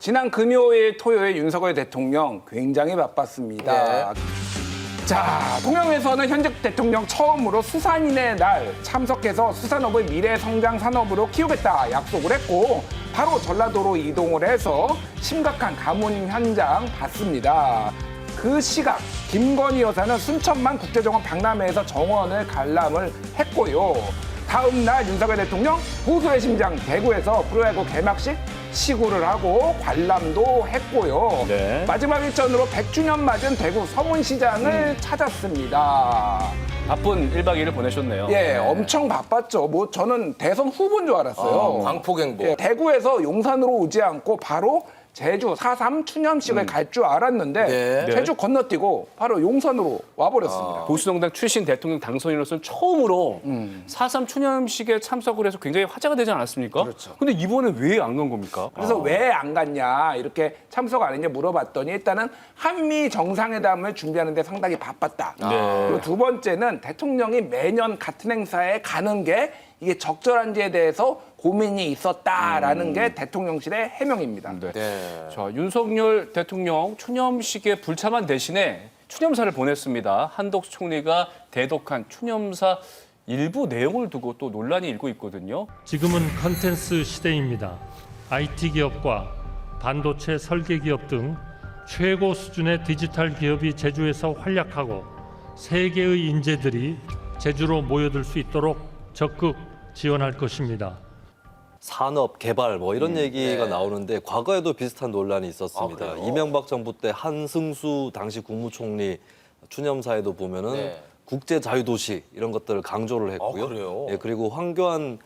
지난 금요일, 토요일 윤석열 대통령 굉장히 바빴습니다. 자, 통영에서는 현직 대통령 처음으로 수산인의 날 참석해서 수산업을 미래 성장 산업으로 키우겠다 약속을 했고 바로 전라도로 이동을 해서 심각한 가뭄 현장 봤습니다. 그 시각 김건희 여사는 순천만 국제정원 박람회에서 정원을 관람을 했고요. 다음 날 윤석열 대통령 보수의 심장 대구에서 프로야구 개막식 시구를 하고 관람도 했고요. 네. 마지막 일정으로 100주년 맞은 대구 서문시장을 찾았습니다. 바쁜 1박 2일을 보내셨네요. 예, 엄청 바빴죠. 뭐 저는 대선 후보인 줄 알았어요. 광폭행보. 예, 대구에서 용산으로 오지 않고 바로 제주 4.3 추념식을 갈 줄 알았는데 네. 제주 건너뛰고 바로 용산으로 와버렸습니다. 보수정당 출신 대통령 당선인으로서는 처음으로 4.3 추념식에 참석을 해서 굉장히 화제가 되지 않았습니까? 그렇죠. 근데 이번에 왜 안 간 겁니까? 그래서 왜 안 갔냐 이렇게 참석 안 했냐 물어봤더니 일단은 한미 정상회담을 준비하는 데 상당히 바빴다. 그리고 두 번째는 대통령이 매년 같은 행사에 가는 게 이게 적절한지에 대해서 고민이 있었다라는 게 대통령실의 해명입니다. 자, 윤석열 대통령 추념식에 불참한 대신에 추념사를 보냈습니다. 한덕수 총리가 대독한 추념사 일부 내용을 두고 또 논란이 일고 있거든요. 지금은 컨텐츠 시대입니다. IT 기업과 반도체 설계 기업 등 최고 수준의 디지털 기업이 제주에서 활약하고 세계의 인재들이 제주로 모여들 수 있도록 적극 지원할 것입니다. 산업 개발 뭐 이런 얘기가 나오는데 과거에도 비슷한 논란이 있었습니다. 이명박 정부 때 한승수 당시 국무총리 추념사에도 보면은 국제 자유도시 이런 것들을 강조를 했고요. 그래요? 예, 그리고 황교안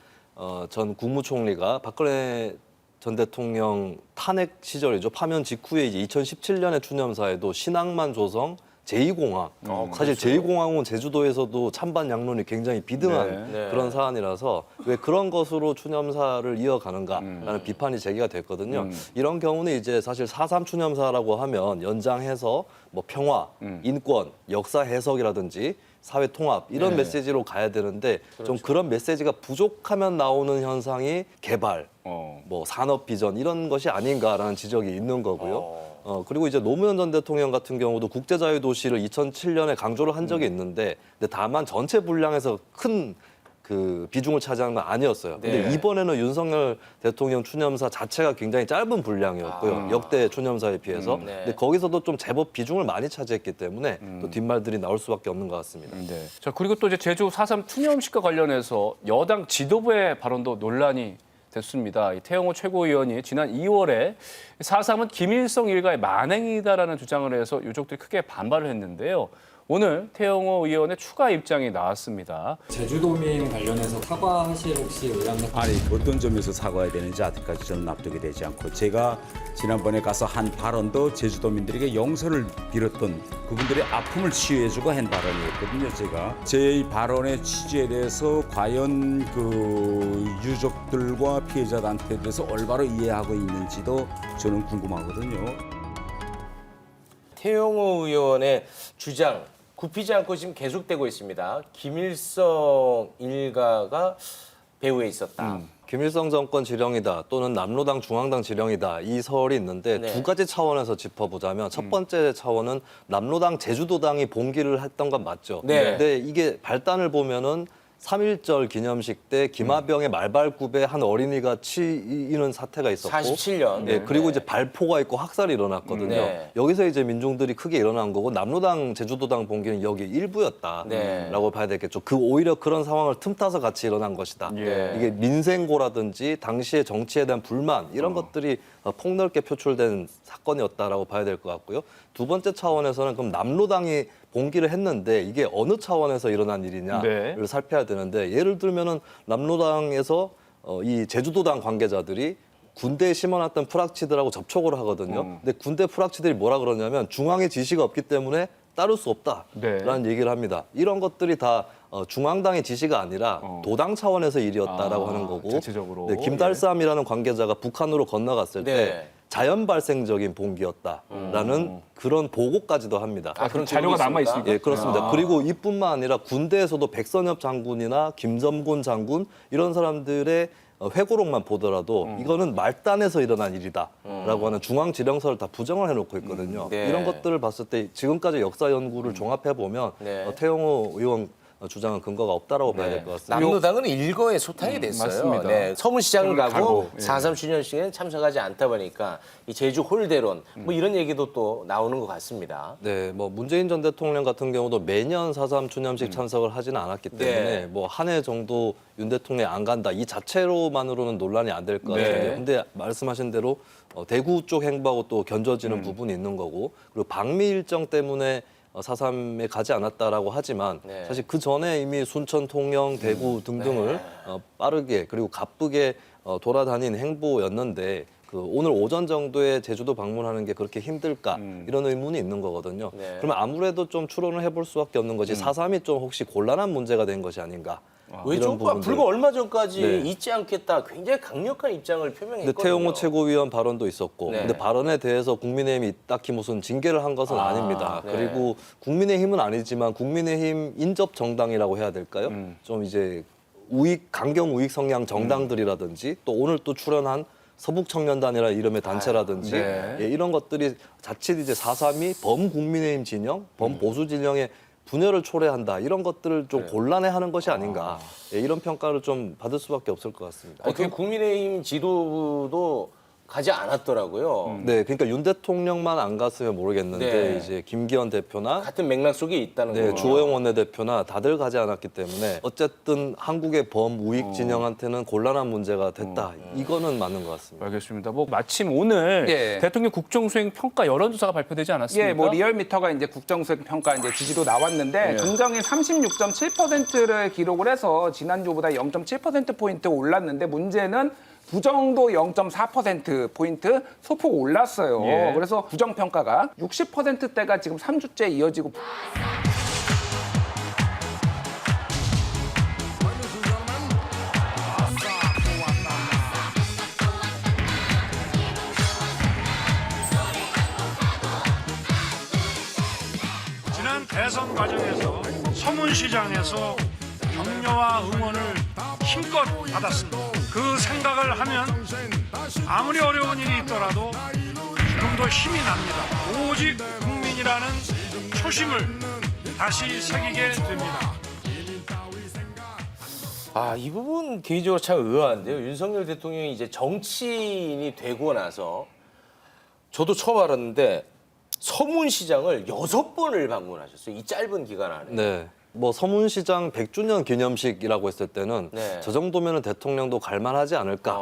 전 국무총리가 박근혜 전 대통령 탄핵 시절이죠. 파면 직후에 이제 2017년에 추념사에도 신앙만 조성 제2공항. 사실 제2공항은 제주도에서도 찬반 양론이 굉장히 비등한 그런 사안이라서 왜 그런 것으로 추념사를 이어가는가라는 비판이 제기가 됐거든요. 이런 경우는 이제 사실 4.3 추념사라고 하면 연장해서 뭐 평화, 인권, 역사 해석이라든지 사회 통합 이런 메시지로 가야 되는데 좀 그런 메시지가 부족하면 나오는 현상이 개발, 뭐 산업 비전 이런 것이 아닌가라는 지적이 있는 거고요. 그리고 이제 노무현 전 대통령 같은 경우도 국제자유도시를 2007년에 강조를 한 적이 있는데 근데 다만 전체 분량에서 큰 그 비중을 차지하는 건 아니었어요. 근데 이번에는 윤석열 대통령 추념사 자체가 굉장히 짧은 분량이었고요. 역대 추념사에 비해서. 근데 거기서도 좀 제법 비중을 많이 차지했기 때문에 또 뒷말들이 나올 수밖에 없는 것 같습니다. 자, 그리고 또 이제 제주 4.3 추념식과 관련해서 여당 지도부의 발언도 논란이 됐습니다. 태영호 최고위원이 지난 2월에 4.3은 김일성 일가의 만행이다라는 주장을 해서 유족들이 크게 반발을 했는데요. 오늘 태영호 의원의 추가 입장이 나왔습니다. 제주도민 관련해서 사과하실 혹시 의향 같은 아니 어떤 점에서 사과해야 되는지 아직까지 저는 납득이 되지 않고 제가 지난번에 가서 한 발언도 제주도민들에게 용서를 빌었던 그분들의 아픔을 치유해주고 한 발언이었거든요. 제가 제 발언의 취지에 대해서 과연 그 유족들과 피해자단체에 대해서 올바로 이해하고 있는지도 저는 궁금하거든요. 태영호 의원의 주장 굽히지 않고 지금 계속되고 있습니다. 김일성 일가가 배후에 있었다. 김일성 정권 지령이다 또는 남로당 중앙당 지령이다 이 설이 있는데 두 가지 차원에서 짚어보자면 첫 번째 차원은 남로당 제주도당이 봉기를 했던 건 맞죠. 근데 이게 발단을 보면은 3.1절 기념식 때 김하병의 말발굽에 한 어린이가 치이는 사태가 있었고 47년. 예, 그리고 이제 발포가 있고 학살이 일어났거든요. 여기서 이제 민중들이 크게 일어난 거고 남로당 제주도당 봉기는 여기 일부였다라고 봐야 되겠죠. 오히려 그런 상황을 틈타서 같이 일어난 것이다. 이게 민생고라든지 당시의 정치에 대한 불만 이런 것들이 폭넓게 표출된 사건이었다라고 봐야 될 것 같고요. 두 번째 차원에서는 그럼 남로당이 봉기를 했는데 이게 어느 차원에서 일어난 일이냐를 살펴야 되는데 예를 들면은 남로당에서 이 제주도당 관계자들이 군대에 심어놨던 프락치들하고 접촉을 하거든요. 근데 군대 프락치들이 뭐라 그러냐면 중앙의 지시가 없기 때문에 따를 수 없다라는 얘기를 합니다. 이런 것들이 다 중앙당의 지시가 아니라 도당 차원에서 일이었다라고 하는 거고 자체적으로. 김달삼이라는 관계자가 북한으로 건너갔을 때 자연 발생적인 봉기였다라는 그런 보고까지도 합니다. 그런 자료가 남아 있습니까? 예, 그렇습니다. 그리고 이뿐만 아니라 군대에서도 백선엽 장군이나 김점곤 장군 이런 사람들의 회고록만 보더라도 이거는 말단에서 일어난 일이다라고 하는 중앙지령서를 다 부정을 해놓고 있거든요. 네. 이런 것들을 봤을 때 지금까지 역사 연구를 종합해 보면 네. 태영호 의원 주장은 근거가 없다라고 봐야 될 것 같습니다. 남로당은 일거에 소탕이 됐어요. 맞습니다. 네, 서문시장을 가고 가고, 4.3 추념식에는 참석하지 않다 보니까 이 제주 홀대론 뭐 이런 얘기도 또 나오는 것 같습니다. 네, 뭐 문재인 전 대통령 같은 경우도 매년 4.3 추념식 참석을 하지는 않았기 때문에 네. 뭐 한 해 정도 윤 대통령이 안 간다 이 자체로만으로는 논란이 안 될 것 네. 같은데 근데 말씀하신 대로 대구 쪽 행보하고 또 견져지는 부분이 있는 거고 그리고 방미 일정 때문에 4.3에 가지 않았다라고 하지만 네. 사실 그 전에 이미 순천, 통영, 대구 등등을 빠르게 그리고 가쁘게 돌아다닌 행보였는데 그 오늘 오전 정도에 제주도 방문하는 게 그렇게 힘들까 이런 의문이 있는 거거든요. 네. 그러면 아무래도 좀 추론을 해볼 수밖에 없는 것이 4.3이 좀 혹시 곤란한 문제가 된 것이 아닌가. 외교부가 불과 얼마 전까지 네. 잊지 않겠다 굉장히 강력한 입장을 근데 표명했거든요. 태용호 최고위원 발언도 있었고, 네. 근데 발언에 대해서 국민의힘이 딱히 무슨 징계를 한 것은 아닙니다. 네. 그리고 국민의힘은 아니지만 국민의힘 인접 정당이라고 해야 될까요? 좀 이제 강경 우익 성향 정당들이라든지 또 오늘 또 출연한 서북청년단이라는 이름의 단체라든지 네. 예, 이런 것들이 자칫 이제 4.3이 범국민의힘 진영, 범보수 진영의 분열을 초래한다 이런 것들을 좀 곤란해하는 것이 아닌가 예, 이런 평가를 좀 받을 수밖에 없을 것 같습니다. 그 국민의힘 지도부도 가지 않았더라고요. 네, 그러니까 윤 대통령만 안 갔으면 모르겠는데 네. 이제 김기현 대표나 같은 맥락 속에 있다는 네, 거죠. 주호영 원내대표나 다들 가지 않았기 때문에 어쨌든 한국의 범우익 진영한테는 곤란한 문제가 됐다. 이거는 맞는 것 같습니다. 알겠습니다. 뭐 마침 오늘 예. 대통령 국정수행 평가 여론조사가 발표되지 않았습니까? 예, 뭐 리얼미터가 이제 국정수행 평가 이제 지지도 나왔는데 긍정이 36.7%를 기록을 해서 지난주보다 0.7% 포인트 올랐는데 문제는 부정도 0.4% 포인트 소폭 올랐어요. 예. 그래서 부정 평가가 60%대가 지금 3주째 이어지고. 지난 대선 과정에서 서문시장에서 격려와 응원을 힘껏 받았습니다. 그 생각을 하면 아무리 어려운 일이 있더라도 지금도 힘이 납니다. 오직 국민이라는 초심을 다시 새기게 됩니다. 아, 이 부분 개인적으로 참 의아한데요. 윤석열 대통령이 이제 정치인이 되고 나서 저도 처음 알았는데 서문시장을 6번을 방문하셨어요. 이 짧은 기간 안에. 네. 뭐 서문시장 100주년 기념식이라고 했을 때는 네. 저 정도면은 대통령도 갈만하지 않을까.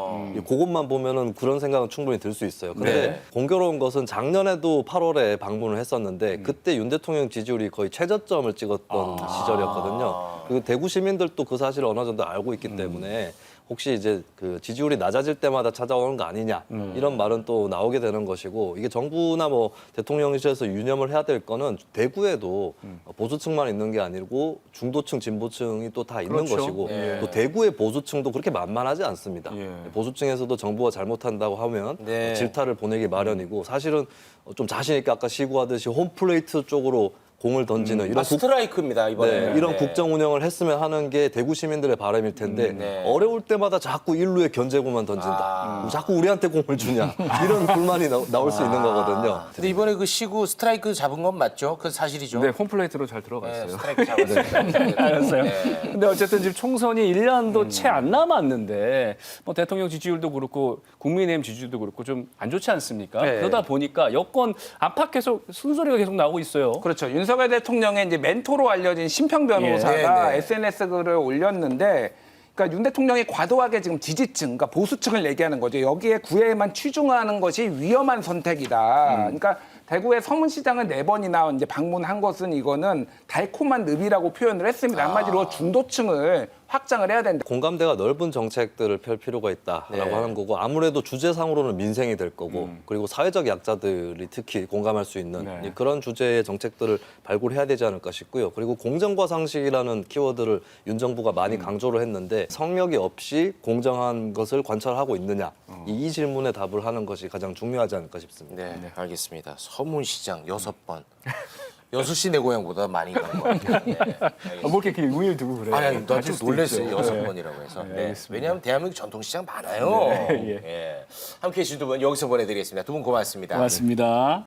그것만 보면은 그런 생각은 충분히 들 수 있어요. 근데 네. 공교로운 것은 작년에도 8월에 방문을 했었는데 그때 윤 대통령 지지율이 거의 최저점을 찍었던 시절이었거든요. 그리고 대구 시민들도 그 사실을 어느 정도 알고 있기 때문에 혹시 이제 그 지지율이 낮아질 때마다 찾아오는 거 아니냐 이런 말은 또 나오게 되는 것이고 이게 정부나 뭐 대통령실에서 유념을 해야 될 거는 대구에도 보수층만 있는 게 아니고 중도층, 진보층이 또 다 있는 그렇죠. 것이고 예. 또 대구의 보수층도 그렇게 만만하지 않습니다. 예. 보수층에서도 정부가 잘못한다고 하면 네. 질타를 보내기 마련이고 사실은 좀 자신 있게 아까 시구하듯이 홈플레이트 쪽으로 공을 던지는 이런 스트라이크입니다, 이번에. 네, 이런 국정 운영을 했으면 하는 게 대구 시민들의 바람일 텐데 네. 어려울 때마다 자꾸 일루에 견제구만 던진다. 자꾸 우리한테 공을 주냐. 이런 불만이 나올 수 있는 거거든요. 근데 이번에 그 시구 스트라이크 잡은 건 맞죠? 그건 사실이죠? 네, 홈플레이트로 잘 네, 들어갔어요. 스트라이크 잡았습니다. 알았어요. 네. 근데 어쨌든 지금 총선이 1년도 채 안 남았는데 뭐 대통령 지지율도 그렇고 국민의힘 지지율도 그렇고 좀 안 좋지 않습니까? 네. 그러다 보니까 여권 안팎에서 쓴소리가 계속 나오고 있어요. 그렇죠. 윤석열 대통령의 이제 멘토로 알려진 심평 변호사가 네, 네. SNS 글을 올렸는데, 그러니까 윤 대통령이 과도하게 지금 지지층, 그러니까 보수층을 얘기하는 거죠. 여기에 구애에만 치중하는 것이 위험한 선택이다. 그러니까 대구의 서문시장을 4번이나 이제 방문한 것은 이거는 달콤한 늪이라고 표현을 했습니다. 한마디로 중도층을 확장을 해야 된다. 공감대가 넓은 정책들을 펼 필요가 있다라고 네. 하는 거고 아무래도 주제상으로는 민생이 될 거고 그리고 사회적 약자들이 특히 공감할 수 있는 네. 그런 주제의 정책들을 발굴해야 되지 않을까 싶고요. 그리고 공정과 상식이라는 키워드를 윤 정부가 많이 강조를 했는데 성역이 없이 공정한 것을 관찰하고 있느냐 이 질문에 답을 하는 것이 가장 중요하지 않을까 싶습니다. 네, 알겠습니다. 서문시장 6번. 6시 내 고향보다 많이 간 것 같아요. 네. 뭐 이렇게 의미를 두고 그래요? 아니, 난좀 가실 수도 놀랐어요. 있죠. 6번이라고 해서. 네. 알겠습니다. 왜냐하면 대한민국 전통시장 많아요. 예. 예. 함께해 주신 두 분 여기서 보내드리겠습니다. 두 분 고맙습니다. 고맙습니다.